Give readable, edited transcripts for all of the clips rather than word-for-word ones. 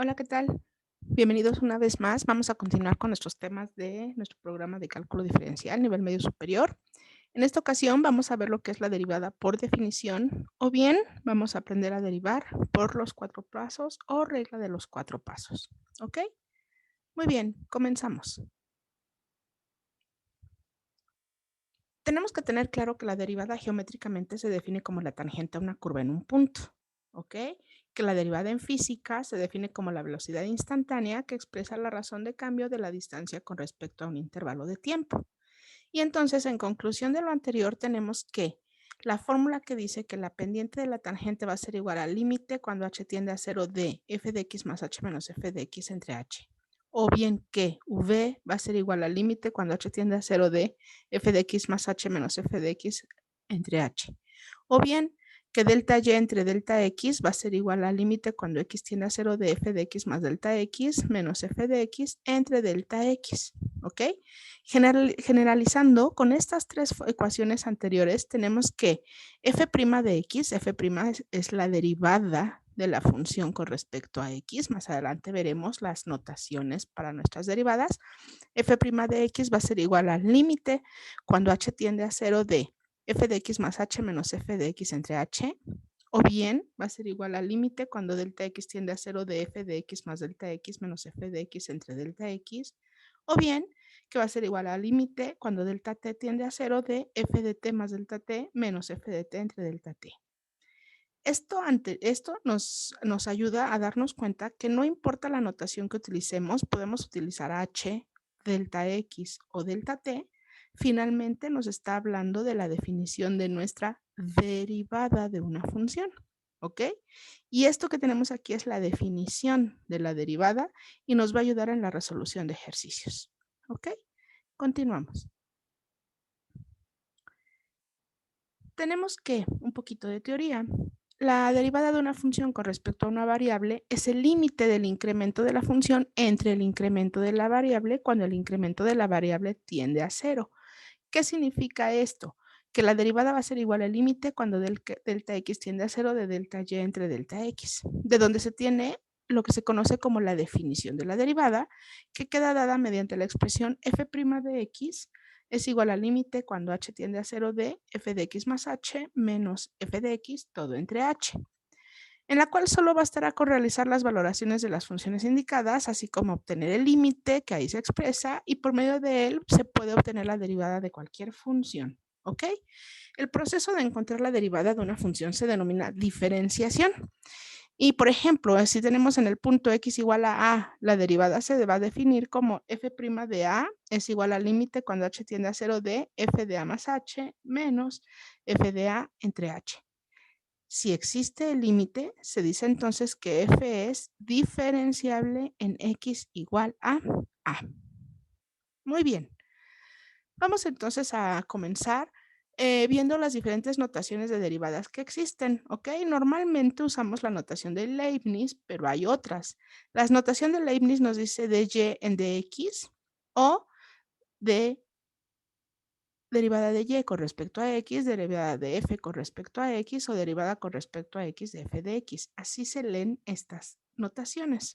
Hola, ¿qué tal? Bienvenidos una vez más. Vamos a continuar con nuestros temas de nuestro programa de cálculo diferencial nivel medio superior. En esta ocasión vamos a ver lo que es la derivada por definición o bien vamos a aprender a derivar por los 4 pasos o regla de los 4 pasos. ¿Ok? Muy bien, comenzamos. Tenemos que tener claro que la derivada geométricamente se define como la tangente a una curva en un punto, ¿ok? Que la derivada en física se define como la velocidad instantánea que expresa la razón de cambio de la distancia con respecto a un intervalo de tiempo. Y entonces, en conclusión de lo anterior, tenemos que la fórmula que dice que la pendiente de la tangente va a ser igual al límite cuando h tiende a 0 de f de x más h menos f de x entre h. O bien que v va a ser igual al límite cuando h tiende a 0 de f de x más h menos f de x entre h. O bien que delta y entre delta x va a ser igual al límite cuando x tiende a 0 de f de x más delta x menos f de x entre delta x. ¿Ok? Generalizando con estas tres ecuaciones anteriores, tenemos que f' de x, f' es la derivada de la función con respecto a x. Más adelante veremos las notaciones para nuestras derivadas. F' de x va a ser igual al límite cuando h tiende a 0 de f de x más h menos f de x entre h, o bien va a ser igual al límite cuando delta x tiende a 0 de f de x más delta x menos f de x entre delta x, o bien que va a ser igual al límite cuando delta t tiende a 0 de f de t más delta t menos f de t entre delta t. Esto nos ayuda a darnos cuenta que no importa la notación que utilicemos, podemos utilizar h, delta x o delta t, finalmente nos está hablando de la definición de nuestra derivada de una función, ¿ok? Y esto que tenemos aquí es la definición de la derivada y nos va a ayudar en la resolución de ejercicios, ¿ok? Continuamos. Tenemos que un poquito de teoría. La derivada de una función con respecto a una variable es el límite del incremento de la función entre el incremento de la variable cuando el incremento de la variable tiende a 0. ¿Qué significa esto? Que la derivada va a ser igual al límite cuando delta x tiende a 0 de delta y entre delta x, de donde se tiene lo que se conoce como la definición de la derivada, que queda dada mediante la expresión f' de x es igual al límite cuando h tiende a 0 de f de x más h menos f de x todo entre h, en la cual solo bastará con realizar las valoraciones de las funciones indicadas, así como obtener el límite que ahí se expresa, y por medio de él se puede obtener la derivada de cualquier función. ¿Ok? El proceso de encontrar la derivada de una función se denomina diferenciación. Y por ejemplo, si tenemos en el punto x igual a, la derivada se va a definir como f' de a es igual al límite cuando h tiende a 0 de f de a más h menos f de a entre h. Si existe el límite, se dice entonces que f es diferenciable en x igual a a. Muy bien. Vamos entonces a comenzar viendo las diferentes notaciones de derivadas que existen, ¿ok? Normalmente usamos la notación de Leibniz, pero hay otras. La notación de Leibniz nos dice de y en dx o de derivada de y con respecto a x, derivada de f con respecto a x o derivada con respecto a x de f de x. Así se leen estas notaciones.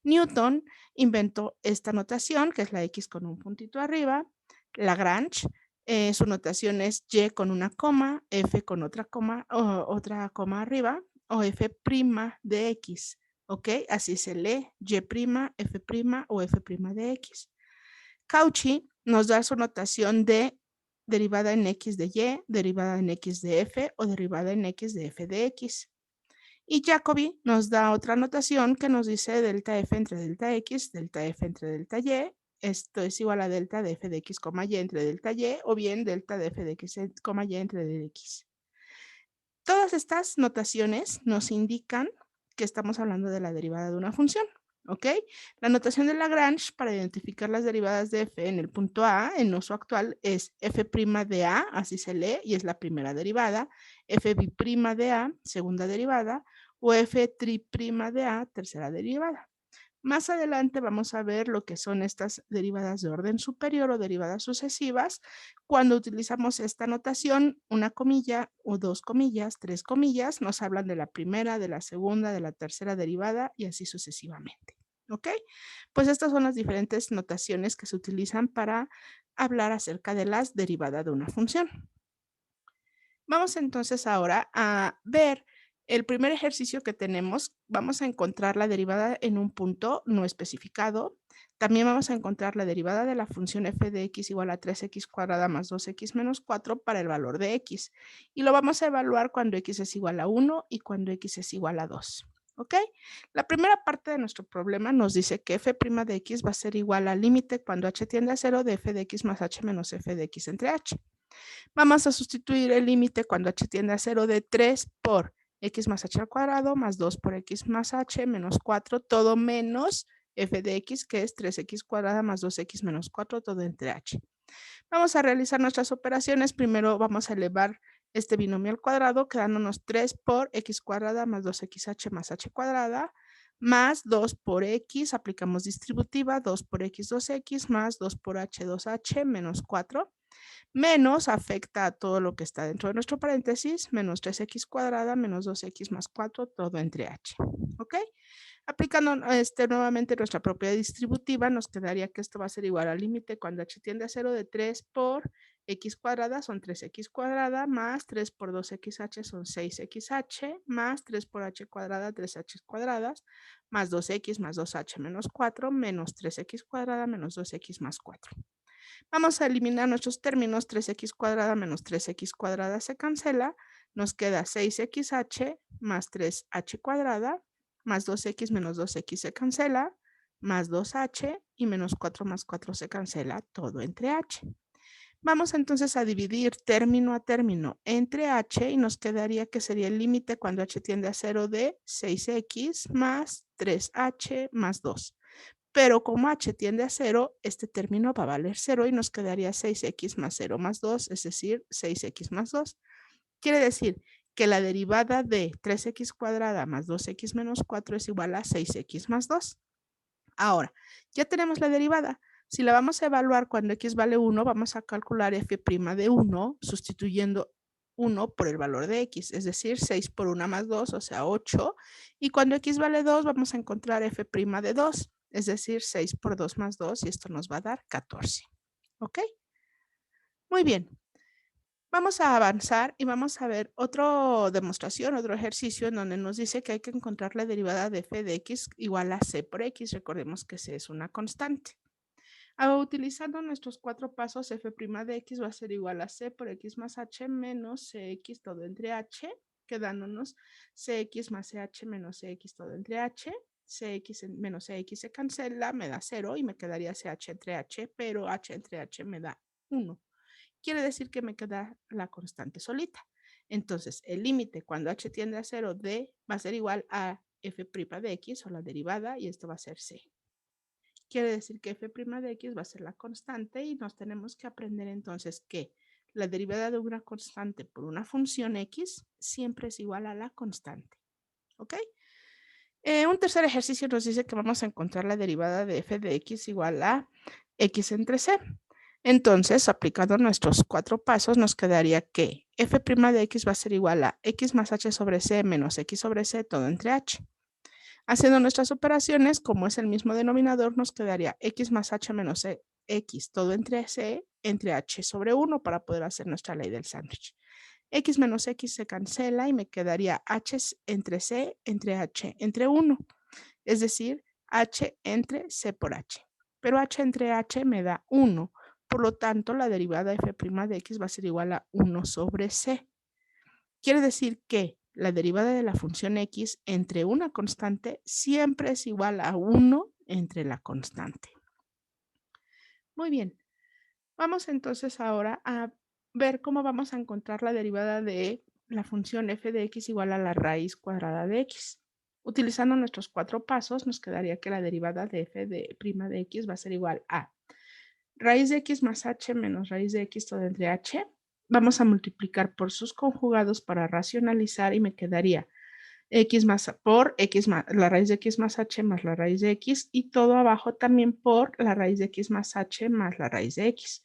Newton inventó esta notación, que es la x con un puntito arriba. Lagrange, su notación es y con una coma, f con otra coma arriba, o f' de x. ¿Ok? Así se lee y', f' o f' de x. Cauchy nos da su notación de derivada en x de y, derivada en x de f o derivada en x de f de x. Y Jacobi nos da otra notación que nos dice delta f entre delta x, delta f entre delta y. Esto es igual a delta de f de x, y entre delta y, o bien delta de f de x, y entre dx. Todas estas notaciones nos indican que estamos hablando de la derivada de una función, ¿ok? La notación de Lagrange para identificar las derivadas de f en el punto A en uso actual es f' de a, así se lee, y es la primera derivada, f' de a, segunda derivada, o f' de a, tercera derivada. Más adelante vamos a ver lo que son estas derivadas de orden superior o derivadas sucesivas. Cuando utilizamos esta notación, una comilla o dos comillas, tres comillas, nos hablan de la primera, de la segunda, de la tercera derivada y así sucesivamente. ¿Ok? Pues estas son las diferentes notaciones que se utilizan para hablar acerca de las derivadas de una función. Vamos entonces ahora a ver el primer ejercicio que tenemos. Vamos a encontrar la derivada en un punto no especificado. También vamos a encontrar la derivada de la función f de x igual a 3x cuadrada más 2x menos 4 para el valor de x. Y lo vamos a evaluar cuando x es igual a 1 y cuando x es igual a 2. ¿Ok? La primera parte de nuestro problema nos dice que f' de x va a ser igual al límite cuando h tiende a 0 de f de x más h menos f de x entre h. Vamos a sustituir el límite cuando h tiende a 0 de 3 por x más h al cuadrado más 2 por x más h menos 4, todo menos f de x, que es 3x cuadrada más 2x menos 4, todo entre h. Vamos a realizar nuestras operaciones. Primero vamos a elevar este binomio al cuadrado, quedándonos 3 por x cuadrada más 2xh más h cuadrada, más 2 por x, aplicamos distributiva, 2 por x, 2x, más 2 por h, 2h, menos 4, menos afecta a todo lo que está dentro de nuestro paréntesis, menos 3x cuadrada, menos 2x más 4, todo entre h. ¿Ok? Aplicando nuevamente nuestra propiedad distributiva, nos quedaría que esto va a ser igual al límite cuando h tiende a 0 de 3 por x cuadrada son 3x cuadrada, más 3 por 2xh son 6xh, más 3 por h cuadrada, 3h cuadradas, más 2x más 2h menos 4, menos 3x cuadrada menos 2x más 4. Vamos a eliminar nuestros términos. 3x cuadrada menos 3x cuadrada se cancela. Nos queda 6xh más 3h cuadrada más 2x menos 2x se cancela, más 2h y menos 4 más 4 se cancela, todo entre h. Vamos entonces a dividir término a término entre h y nos quedaría que sería el límite cuando h tiende a 0 de 6x más 3h más 2. Pero como h tiende a 0, este término va a valer 0 y nos quedaría 6x más 0 más 2, es decir, 6x más 2. Quiere decir que la derivada de 3x cuadrada más 2x menos 4 es igual a 6x más 2. Ahora, ya tenemos la derivada. Si la vamos a evaluar cuando x vale 1, vamos a calcular f' de 1 sustituyendo 1 por el valor de x, es decir, 6 por 1 más 2, o sea, 8. Y cuando x vale 2, vamos a encontrar f' de 2, es decir, 6 por 2 más 2, y esto nos va a dar 14. ¿Ok? Muy bien. Vamos a avanzar y vamos a ver otra demostración, otro ejercicio en donde nos dice que hay que encontrar la derivada de f de x igual a c por x. Recordemos que c es una constante. Utilizando nuestros 4 pasos, f' de x va a ser igual a c por x más h menos cx todo entre h, quedándonos cx más ch menos cx todo entre h. Cx menos cx se cancela, me da 0 y me quedaría ch entre h, pero h entre h me da 1. Quiere decir que me queda la constante solita. Entonces, el límite cuando h tiende a 0 de va a ser igual a f' de x o la derivada y esto va a ser c. Quiere decir que f' de x va a ser la constante y nos tenemos que aprender entonces que la derivada de una constante por una función x siempre es igual a la constante. ¿Ok? Un tercer ejercicio nos dice que vamos a encontrar la derivada de f de x igual a x entre c. Entonces, aplicando nuestros 4 pasos, nos quedaría que f' de x va a ser igual a x más h sobre c menos x sobre c todo entre h. Haciendo nuestras operaciones, como es el mismo denominador, nos quedaría x más h menos x todo entre c entre h sobre 1 para poder hacer nuestra ley del sándwich. X menos x se cancela y me quedaría h entre c entre h entre 1, es decir, h entre c por h. Pero h entre h me da 1, por lo tanto la derivada f' de x va a ser igual a 1 sobre c. Quiere decir que la derivada de la función x entre una constante siempre es igual a 1 entre la constante. Muy bien. Vamos entonces ahora a ver cómo vamos a encontrar la derivada de la función f de x igual a la raíz cuadrada de x. Utilizando nuestros 4 pasos, nos quedaría que la derivada de f de prima de x va a ser igual a raíz de x más h menos raíz de x todo entre h. Vamos a multiplicar por sus conjugados para racionalizar y me quedaría x más por x más la raíz de x más h más la raíz de x y todo abajo también por la raíz de x más h más la raíz de x.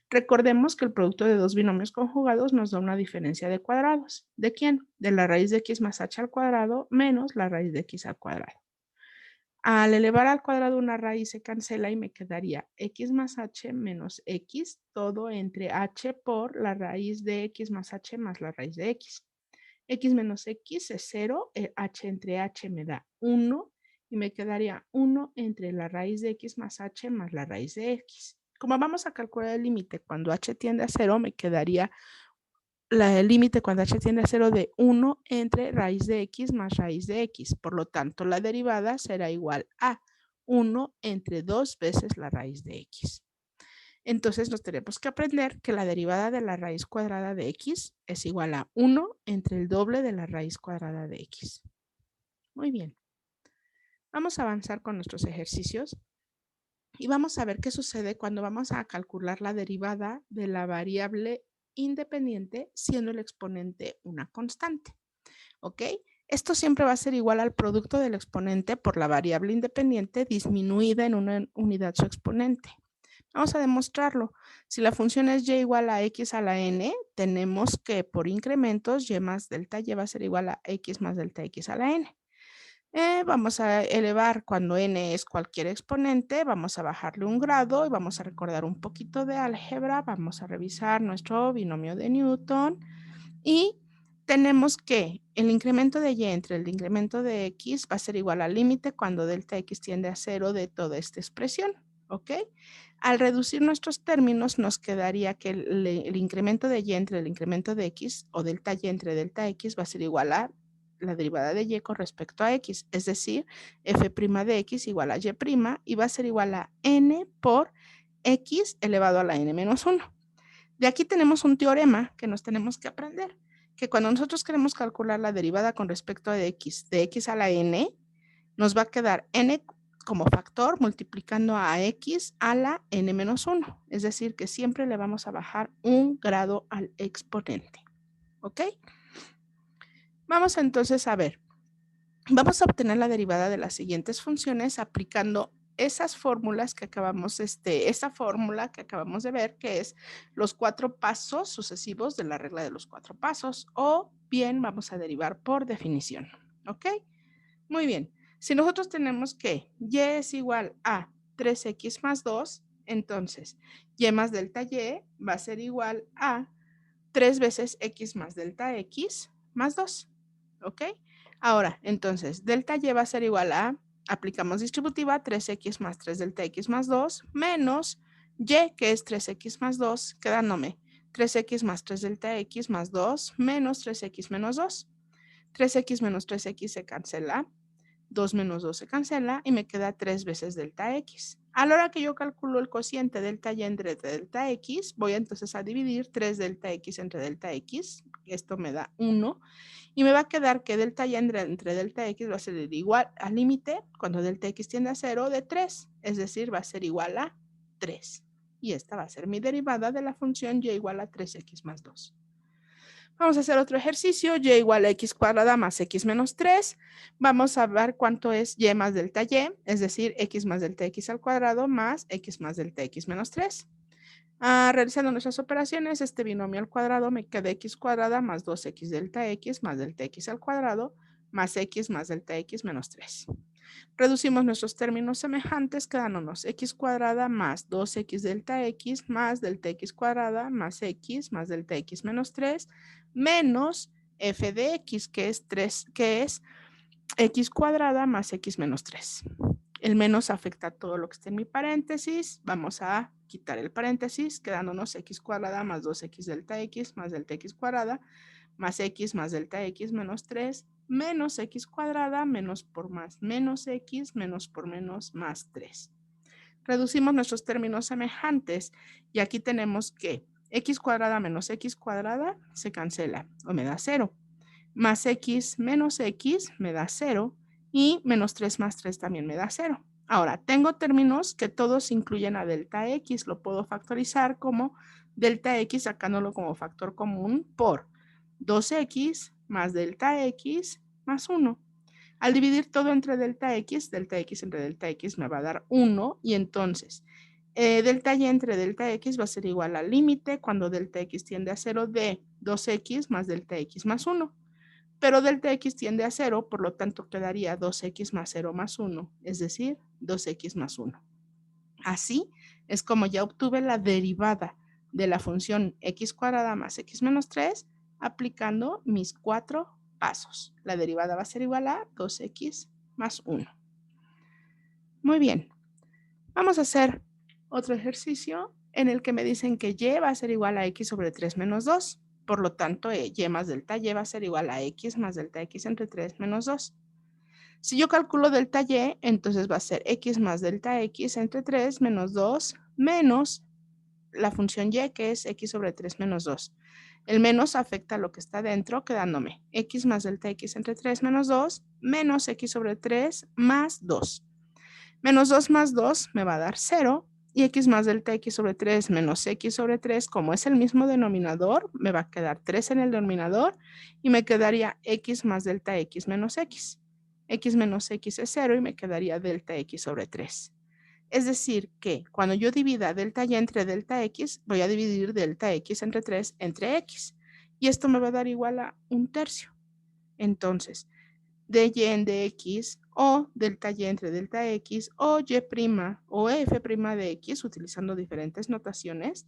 Recordemos que el producto de dos binomios conjugados nos da una diferencia de cuadrados. ¿De quién? De la raíz de x más h al cuadrado menos la raíz de x al cuadrado. Al elevar al cuadrado una raíz se cancela y me quedaría x más h menos x, todo entre h por la raíz de x más h más la raíz de x. X menos x es 0, h entre h me da 1 y me quedaría 1 entre la raíz de x más h más la raíz de x. Como vamos a calcular el límite cuando h tiende a 0, me quedaría el límite cuando h tiende a 0 de 1 entre raíz de x más raíz de x. Por lo tanto, la derivada será igual a 1 entre 2 veces la raíz de x. Entonces nos tenemos que aprender que la derivada de la raíz cuadrada de x es igual a 1 entre el doble de la raíz cuadrada de x. Muy bien. Vamos a avanzar con nuestros ejercicios y vamos a ver qué sucede cuando vamos a calcular la derivada de la variable independiente siendo el exponente una constante. ¿Ok? Esto siempre va a ser igual al producto del exponente por la variable independiente disminuida en una unidad su exponente. Vamos a demostrarlo. Si la función es y igual a x a la n, tenemos que por incrementos y más delta y va a ser igual a x más delta x a la n. Vamos a elevar cuando n es cualquier exponente, vamos a bajarle un grado y vamos a recordar un poquito de álgebra, vamos a revisar nuestro binomio de Newton y tenemos que el incremento de y entre el incremento de x va a ser igual al límite cuando delta x tiende a 0 de toda esta expresión, ¿ok? Al reducir nuestros términos nos quedaría que el incremento de y entre el incremento de x o delta y entre delta x va a ser igual a la derivada de y con respecto a x, es decir, f' de x igual a y va a ser igual a n por x elevado a la n menos 1. De aquí tenemos un teorema que nos tenemos que aprender, que cuando nosotros queremos calcular la derivada con respecto de x a la n, nos va a quedar n como factor multiplicando a x a la n menos 1. Es decir, que siempre le vamos a bajar un grado al exponente. ¿Ok? Vamos entonces a ver. Vamos a obtener la derivada de las siguientes funciones aplicando esas fórmulas que acabamos, esa fórmula que acabamos de ver, que es los 4 pasos sucesivos de la regla de los 4 pasos, o bien vamos a derivar por definición. ¿Ok? Muy bien. Si nosotros tenemos que y es igual a 3x más 2, entonces y más delta y va a ser igual a 3 veces x más delta x más 2. ¿Ok? Ahora, entonces, delta y va a ser igual a, aplicamos distributiva, 3x más 3 delta x más 2, menos y, que es 3x más 2, quedándome 3x más 3 delta x más 2, menos 3x menos 2. 3x menos 3x se cancela, 2 menos 2 se cancela y me queda 3 veces delta x. A la hora que yo calculo el cociente delta y entre delta x, voy entonces a dividir 3 delta x entre delta x, esto me da 1, y me va a quedar que delta y entre delta x va a ser igual al límite, cuando delta x tiende a 0, de 3, es decir, va a ser igual a 3. Y esta va a ser mi derivada de la función y igual a 3x más 2. Vamos a hacer otro ejercicio, y igual a x cuadrada más x menos 3. Vamos a ver cuánto es y más delta y, es decir, x más delta x al cuadrado más x más delta x menos 3. Realizando nuestras operaciones, este binomio al cuadrado me queda x cuadrada más 2x delta x más delta x al cuadrado más x más delta x menos 3. Reducimos nuestros términos semejantes quedándonos x cuadrada más 2x delta x más delta x cuadrada más x más delta x menos 3 menos f de x, que es x cuadrada más x menos 3. El menos afecta a todo lo que esté en mi paréntesis. Vamos a quitar el paréntesis, quedándonos x cuadrada más 2x delta x más delta x cuadrada más x más delta x menos 3 menos x cuadrada menos por más menos x menos por menos más 3. Reducimos nuestros términos semejantes y aquí tenemos que x cuadrada menos x cuadrada se cancela o me da 0. Más x menos x me da 0 y menos 3 más 3 también me da 0. Ahora, tengo términos que todos incluyen a delta x. Lo puedo factorizar como delta x sacándolo como factor común por 2x más delta x más 1. Al dividir todo entre delta x entre delta x me va a dar 1 y entonces delta y entre delta x va a ser igual al límite cuando delta x tiende a 0 de 2x más delta x más 1. Pero delta x tiende a 0, por lo tanto quedaría 2x más 0 más 1, es decir, 2x más 1. Así es como ya obtuve la derivada de la función x cuadrada más x menos 3 aplicando mis 4 pasos. La derivada va a ser igual a 2x más 1. Muy bien. Vamos a hacer otro ejercicio en el que me dicen que y va a ser igual a x sobre 3 menos 2. Por lo tanto, y más delta y va a ser igual a x más delta x entre 3 menos 2. Si yo calculo delta y, entonces va a ser x más delta x entre 3 menos 2 menos la función y, que es x sobre 3 menos 2. El menos afecta a lo que está dentro, quedándome x más delta x entre 3 menos 2 menos x sobre 3 más 2. Menos 2 más 2 me va a dar 0 y x más delta x sobre 3 menos x sobre 3, como es el mismo denominador, me va a quedar 3 en el denominador y me quedaría x más delta x menos x. X menos x es 0 y me quedaría delta x sobre 3. Es decir que cuando yo divida delta y entre delta x, voy a dividir delta x entre 3 entre x. Y esto me va a dar igual a 1/3. Entonces, dy en dx o delta y entre delta x o y' o f' de x, utilizando diferentes notaciones,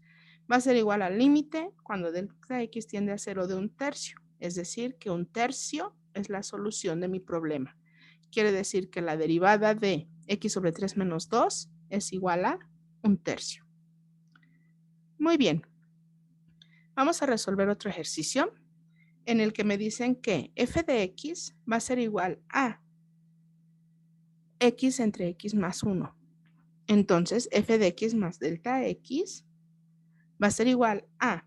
va a ser igual al límite cuando delta x tiende a 0 de 1/3. Es decir, que 1/3 es la solución de mi problema. Quiere decir que la derivada de x sobre 3 menos 2 es igual a 1/3. Muy bien. Vamos a resolver otro ejercicio en el que me dicen que f de x va a ser igual a x entre x más 1. Entonces, f de x más delta x va a ser igual a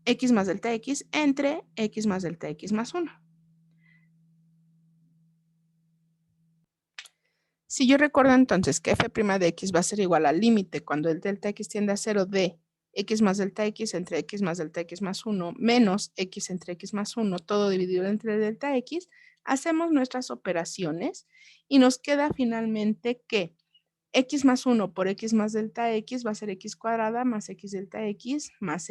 x más delta x entre x más delta x más 1. Si yo recuerdo entonces que f' de x va a ser igual al límite cuando el delta x tiende a 0 de x más delta x entre x más delta x más 1 menos x entre x más 1, todo dividido entre delta x, hacemos nuestras operaciones y nos queda finalmente que x más 1 por x más delta x va a ser x cuadrada más x delta x más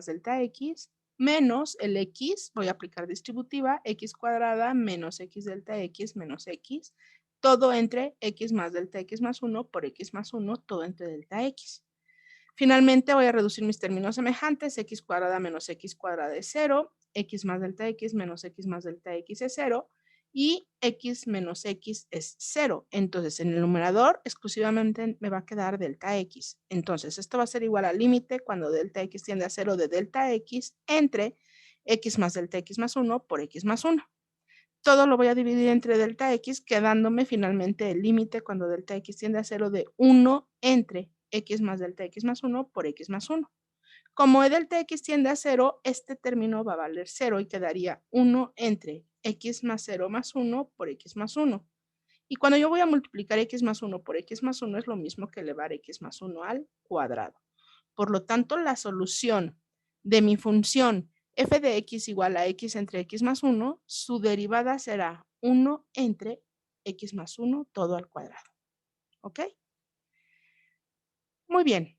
delta x menos el x, voy a aplicar distributiva, x cuadrada menos x delta x menos x, todo entre x más delta x más 1 por x más 1, todo entre delta x. Finalmente voy a reducir mis términos semejantes, x cuadrada menos x cuadrada es 0, x más delta x menos x más delta x es 0, y x menos x es 0. Entonces, en el numerador exclusivamente me va a quedar delta x. Entonces, esto va a ser igual al límite cuando delta x tiende a 0 de delta x entre x más delta x más 1 por x más 1. Todo lo voy a dividir entre delta x, quedándome finalmente el límite cuando delta x tiende a 0 de 1 entre x más delta x más 1 por x más 1. Como delta x tiende a 0, este término va a valer 0 y quedaría 1 entre x más 0 más 1 por x más 1. Y cuando yo voy a multiplicar x más 1 por x más 1 es lo mismo que elevar x más 1 al cuadrado. Por lo tanto, la solución de mi función f de x igual a x entre x más 1, su derivada será 1 entre x más 1 todo al cuadrado. ¿Ok? Muy bien.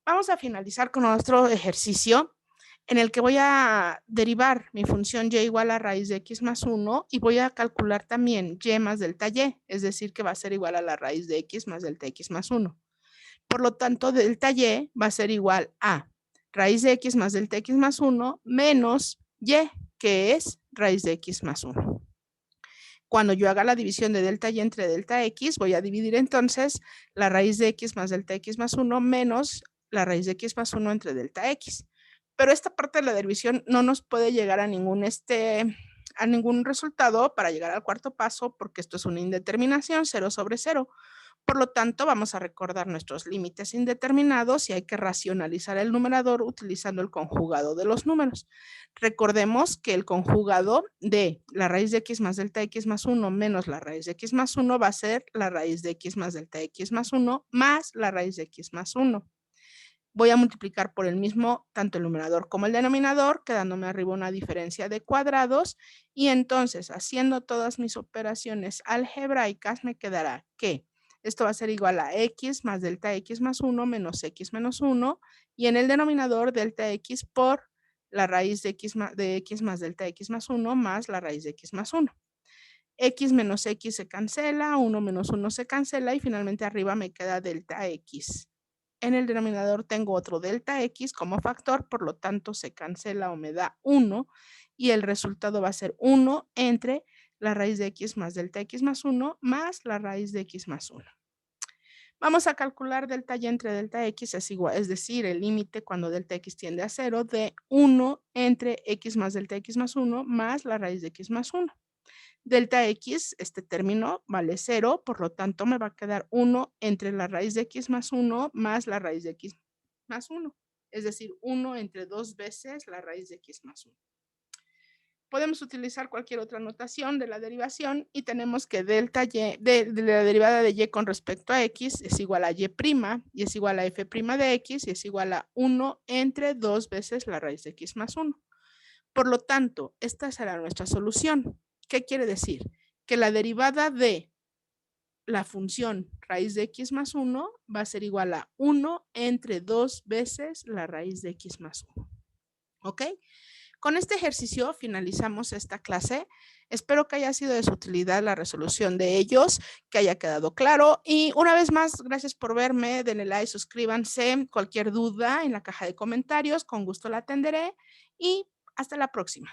Vamos a finalizar con otro ejercicio en el que voy a derivar mi función y igual a raíz de x más 1 y voy a calcular también y más delta y, es decir, que va a ser igual a la raíz de x más delta x más 1. Por lo tanto, delta y va a ser igual a raíz de x más delta x más 1 menos y, que es raíz de x más 1. Cuando yo haga la división de delta y entre delta x, voy a dividir entonces la raíz de x más delta x más 1 menos la raíz de x más 1 entre delta x. Pero esta parte de la división no nos puede llegar a ningún resultado para llegar al cuarto paso, porque esto es una indeterminación, 0 sobre 0. Por lo tanto, vamos a recordar nuestros límites indeterminados y hay que racionalizar el numerador utilizando el conjugado de los números. Recordemos que el conjugado de la raíz de x más delta x más 1 menos la raíz de x más 1 va a ser la raíz de x más delta x más 1 más la raíz de x más 1. Voy a multiplicar por el mismo tanto el numerador como el denominador, quedándome arriba una diferencia de cuadrados. Y entonces, haciendo todas mis operaciones algebraicas, me quedará que esto va a ser igual a x más delta x más 1 menos x menos 1. Y en el denominador, delta x por la raíz de x más delta x más 1 más la raíz de x más 1. X menos x se cancela, 1 menos 1 se cancela y finalmente arriba me queda delta x. En el denominador tengo otro delta x como factor, por lo tanto se cancela o me da 1 y el resultado va a ser 1 entre la raíz de x más delta x más 1 más la raíz de x más 1. Vamos a calcular delta y entre delta x es igual, es decir, el límite cuando delta x tiende a 0 de 1 entre x más delta x más 1 más la raíz de x más 1. Delta x, este término vale 0, por lo tanto me va a quedar 1 entre la raíz de x más 1 más la raíz de x más 1. Es decir, 1 entre 2 veces la raíz de x más 1. Podemos utilizar cualquier otra notación de la derivación y tenemos que delta y de la derivada de y con respecto a x es igual a y' y es igual a f' de x y es igual a 1 entre 2 veces la raíz de x más 1. Por lo tanto, esta será nuestra solución. ¿Qué quiere decir? Que la derivada de la función raíz de x más 1 va a ser igual a 1 entre 2 veces la raíz de x más 1. ¿Ok? Con este ejercicio finalizamos esta clase. Espero que haya sido de su utilidad la resolución de ellos, que haya quedado claro. Y una vez más, gracias por verme. Denle like, suscríbanse. Cualquier duda en la caja de comentarios, con gusto la atenderé. Y hasta la próxima.